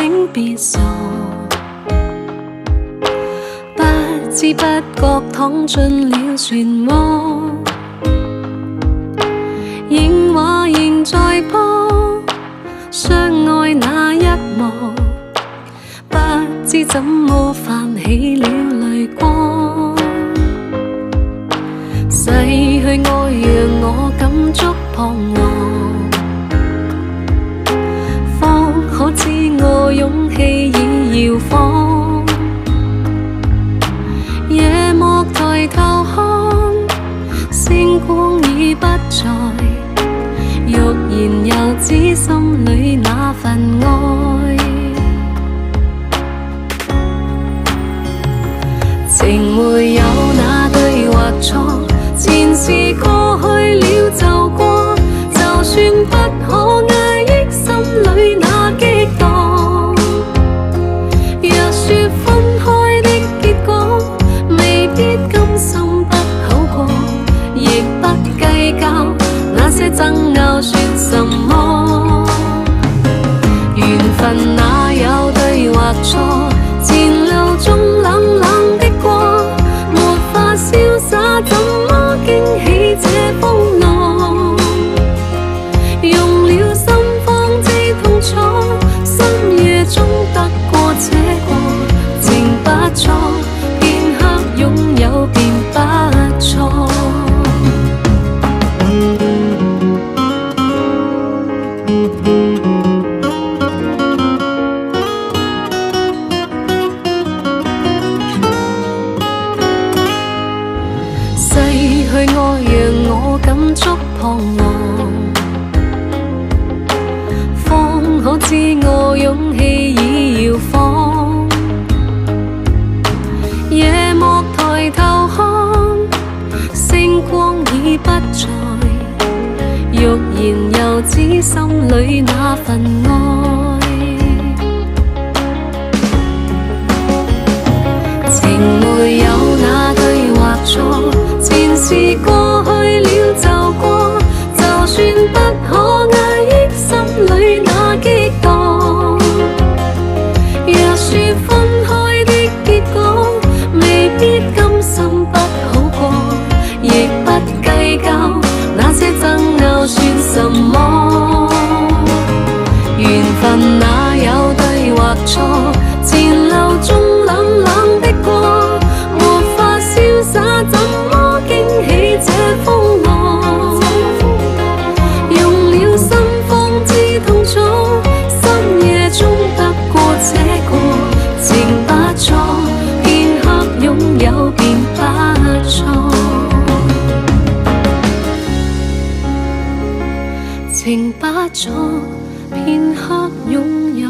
請別傻，不知不覺躺進了漩渦，映畫仍在播，相愛那一幕，不知怎麼泛起了淚光。逝去愛讓我感觸彷徨，方可知我勇氣已搖晃。夜幕抬頭看，星光已不在，欲言又止心裏那份愛。情沒有那對或錯，前事過去了就過，就算不可壓抑心裏那激盪。若說分開的結果，未必甘心不好過，亦不計較那些爭拗算什麼。緣分哪有對或錯，前路中冷冷的過，沒法瀟灑怎麼驚喜這風浪。用了心方知痛楚，深夜中得過且過，情不錯，片刻擁有便不錯。逝去愛讓我感觸彷徨，方可知我勇氣已搖晃。夜幕抬頭看，星光已不在，欲言又止心裏那份愛。情沒有那對或錯，前事過去了就過，就算不可壓抑心裏那激盪。若說分開的結果，未必甘心不好過，亦不計較那些爭拗算什麼。緣分哪有對或錯，前路中冷冷的過，沒法瀟灑怎麼驚喜這風浪。用了心方知痛楚，深夜中得過且過，情不錯，片刻擁有便不錯。情不錯，片刻擁有